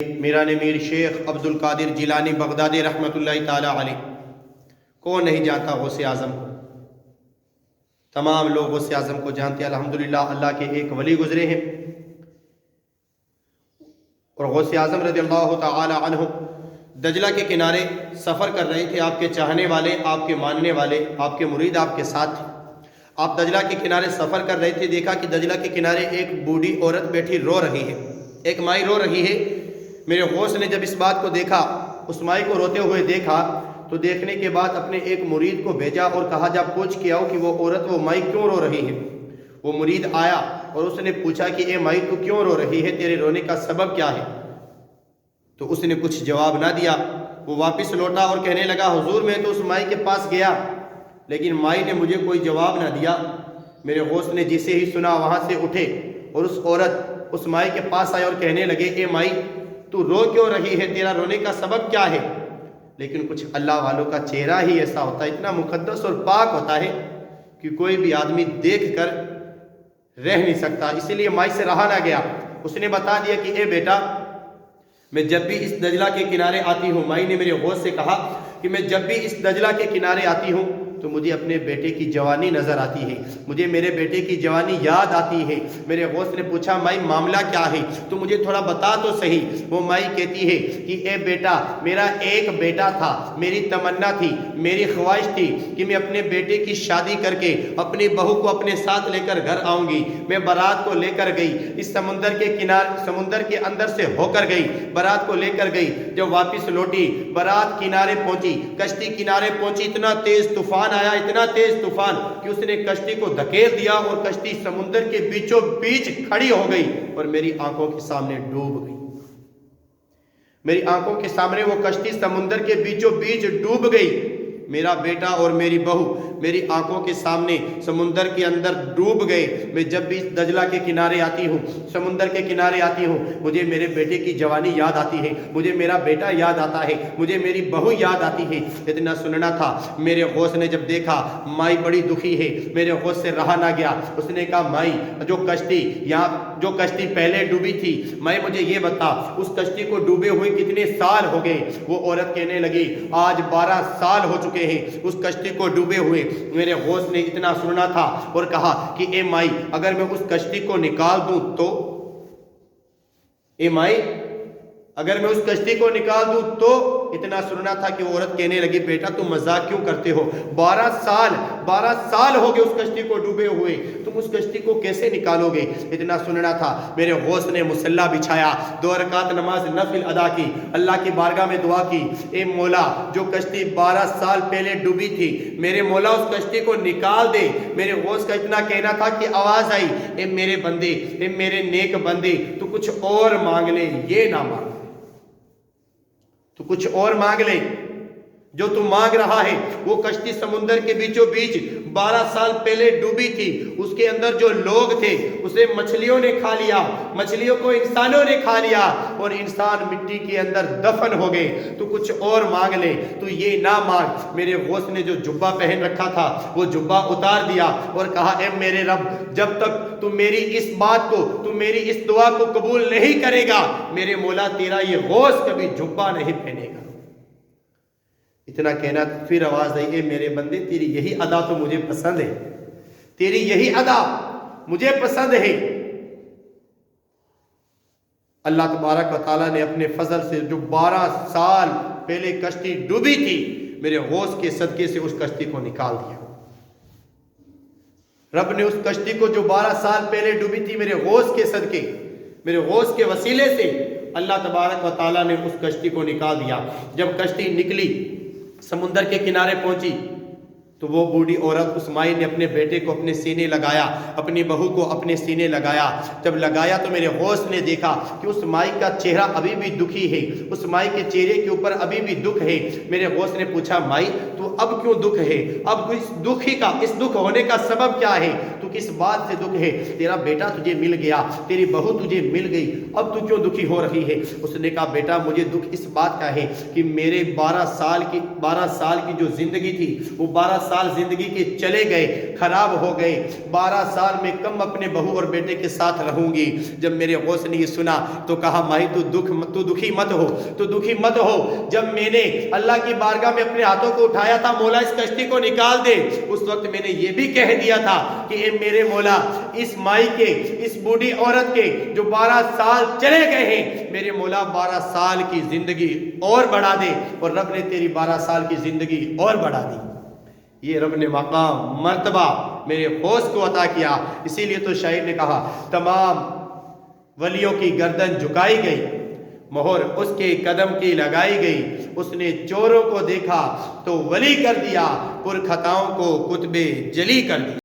میران میر شیخ عبد القادر جیلانی بغدادی رحمۃ اللہ تعالی علیہ، کون نہیں جانتا غوث اعظم کو؟ تمام لوگ غوث اعظم کو جانتے ہیں۔ الحمدللہ اللہ کے ایک ولی گزرے ہیں، اور غوث اعظم رضی اللہ تعالی عنہ دجلہ کے کنارے سفر کر رہے تھے۔ آپ کے چاہنے والے، آپ کے ماننے والے، آپ کے مرید آپ کے ساتھ تھے۔ آپ دجلہ کے کنارے سفر کر رہے تھے، دیکھا کہ دجلہ کے کنارے ایک بوڑھی عورت بیٹھی رو رہی ہے، ایک مائی رو رہی ہے۔ میرے غوث نے جب اس بات کو دیکھا، اس مائی کو روتے ہوئے دیکھا، تو دیکھنے کے بعد اپنے ایک مرید کو بھیجا اور کہا جا پوچھ کے آؤ کہ وہ عورت، وہ مائی کیوں رو رہی ہے۔ وہ مرید آیا اور اس نے پوچھا کہ اے مائی تو کیوں رو رہی ہے، تیرے رونے کا سبب کیا ہے؟ تو اس نے کچھ جواب نہ دیا۔ وہ واپس لوٹا اور کہنے لگا حضور میں تو اس مائی کے پاس گیا، لیکن مائی نے مجھے کوئی جواب نہ دیا۔ میرے غوث نے جسے ہی سنا وہاں سے اٹھے اور اس عورت اس مائی کے پاس آئے اور کہنے لگے اے مائی تو رو کیوں رہی ہے، تیرا رونے کا سبب کیا ہے؟ لیکن کچھ اللہ والوں کا چہرہ ہی ایسا ہوتا ہے، اتنا مقدس اور پاک ہوتا ہے کہ کوئی بھی آدمی دیکھ کر رہ نہیں سکتا، اسی لیے مائی سے رہا نہ گیا۔ اس نے بتا دیا کہ اے بیٹا میں جب بھی اس دجلہ کے کنارے آتی ہوں، مائی نے میرے غوث سے کہا کہ میں جب بھی اس دجلہ کے کنارے آتی ہوں تو مجھے اپنے بیٹے کی جوانی نظر آتی ہے، مجھے میرے بیٹے کی جوانی یاد آتی ہے۔ میرے غوث نے پوچھا مائی معاملہ کیا ہے، تو مجھے تھوڑا بتا تو صحیح۔ وہ مائی کہتی ہے کہ اے بیٹا میرا ایک بیٹا تھا، میری تمنا تھی، میری خواہش تھی کہ میں اپنے بیٹے کی شادی کر کے اپنی بہو کو اپنے ساتھ لے کر گھر آؤں گی۔ میں بارات کو لے کر گئی، اس سمندر کے کنارے، سمندر کے اندر سے ہو کر گئی، بارات کو لے کر گئی۔ جب واپس لوٹی، بارات کنارے پہنچی، کشتی کنارے پہنچی، اتنا تیز طوفان آیا، اتنا تیز طوفان کہ اس نے کشتی کو دھکیل دیا اور کشتی سمندر کے بیچوں بیچ کھڑی ہو گئی اور میری آنکھوں کے سامنے ڈوب گئی۔ میری آنکھوں کے سامنے وہ کشتی سمندر کے بیچوں بیچ ڈوب گئی۔ میرا بیٹا اور میری بہو میری آنکھوں کے سامنے سمندر کے اندر ڈوب گئے۔ میں جب بھی دجلہ کے کنارے آتی ہوں، سمندر کے کنارے آتی ہوں، مجھے میرے بیٹے کی جوانی یاد آتی ہے، مجھے میرا بیٹا یاد آتا ہے، مجھے میری بہو یاد آتی ہے۔ اتنا سننا تھا۔ میرے غوث نے جب دیکھا مائی بڑی دکھی ہے، میرے غوث سے رہا نہ گیا۔ اس نے کہا مائی جو کشتی پہلے ڈوبی تھی، مائی مجھے یہ بتا اس کشتی کو ڈوبے ہوئے کتنے سال ہو گئے؟ وہ عورت کہنے لگی آج 12 سال ہو چکے ہیں اس کشتی کو ڈوبے ہوئے۔ میرے غوث نے اتنا سننا تھا اور کہا کہ اے مائی اگر میں اس کشتی کو نکال دوں تو، اے مائی اگر میں اس کشتی کو نکال دوں تو، اتنا سننا تھا کہ وہ عورت کہنے لگی بیٹا تم مذاق کیوں کرتے ہو، 12 سال ہو گئے اس کشتی کو ڈوبے ہوئے، تم اس کشتی کو کیسے نکالو گے؟ اتنا سننا تھا۔ میرے غوث نے مصلی بچھایا، 2 رکعت نماز نفل ادا کی، اللہ کی بارگاہ میں دعا کی اے مولا جو کشتی 12 سال پہلے ڈوبی تھی، میرے مولا اس کشتی کو نکال دے۔ میرے غوث کا اتنا کہنا تھا کہ آواز آئی اے میرے بندے، اے میرے نیک بندے تو کچھ اور مانگ لے، یہ نہ مانگ، تو کچھ اور مانگ لے۔ جو تم مانگ رہا ہے وہ کشتی سمندر کے بیچوں بیچ 12 سال پہلے ڈوبی تھی، اس کے اندر جو لوگ تھے اسے مچھلیوں نے کھا لیا، مچھلیوں کو انسانوں نے کھا لیا اور انسان مٹی کے اندر دفن ہو گئے، تو کچھ اور مانگ لے، تو یہ نہ مانگ۔ میرے غوث نے جو جبہ پہن رکھا تھا وہ جبہ اتار دیا اور کہا اے میرے رب جب تک تو میری اس بات کو، تو میری اس دعا کو قبول نہیں کرے گا، میرے مولا تیرا یہ غوث کبھی جبہ نہیں پہنے گا۔ اتنا کہنا، پھر آواز آئی اے میرے بندے تیری یہی ادا تو مجھے پسند ہے، تیری یہی ادا مجھے پسند ہے۔ اللہ تبارک و تعالیٰ نے اپنے فضل سے جو 12 سال پہلے کشتی ڈوبی تھی، میرے غوث کے صدقے سے اس کشتی کو نکال دیا۔ رب نے اس کشتی کو جو 12 سال پہلے ڈوبی تھی، میرے غوث کے صدقے، میرے غوث کے وسیلے سے اللہ تبارک و تعالیٰ نے اس کشتی کو نکال دیا۔ جب کشتی نکلی، سمندر کے کنارے پہنچی، تو وہ بوڑھی عورت اس مائی نے اپنے بیٹے کو اپنے سینے لگایا، اپنی بہو کو اپنے سینے لگایا۔ جب لگایا تو میرے غوث نے دیکھا کہ اس مائی کا چہرہ ابھی بھی دکھی ہے، اس مائی کے چہرے کے اوپر ابھی بھی دکھ ہے۔ میرے غوث نے پوچھا مائی تو اب کیوں دکھ ہے، اب اس دکھ ہونے کا سبب کیا ہے، تو کس بات سے دکھ ہے؟ تیرا بیٹا تجھے مل گیا، تیری بہو تجھے مل گئی، اب تو کیوں دکھی ہو رہی ہے؟ اس نے کہا بیٹا مجھے دکھ اس بات کا ہے کہ میرے 12 سال کی جو زندگی تھی وہ 12 سال زندگی کے چلے گئے، خراب ہو گئے، 12 سال میں کم اپنے بہو اور بیٹے کے ساتھ رہوں گی۔ جب میرے غوث نے یہ سنا تو کہا ماہی تو دکھی مت ہو، تو دکھی مت ہو۔ جب میں نے اللہ کی بارگاہ میں اپنے ہاتھوں کو اٹھایا تھا مولا اس کشتی کو نکال دے، اس وقت میں نے یہ بھی کہہ دیا تھا کہ اے میرے مولا اس مائی کے، اس بوڑھی عورت کے جو 12 سال چلے گئے ہیں، میرے مولا 12 سال کی زندگی اور بڑھا دے، اور رب نے تیری 12 سال کی زندگی اور بڑھا دی۔ یہ رب نے مقام مرتبہ میرے غوث کو عطا کیا۔ اسی لیے تو شاعر نے کہا تمام ولیوں کی گردن جھکائی گئی، مہر اس کے قدم کی لگائی گئی، اس نے چوروں کو دیکھا تو ولی کر دیا، پر خطاؤں کو کتب جلی کر دیا۔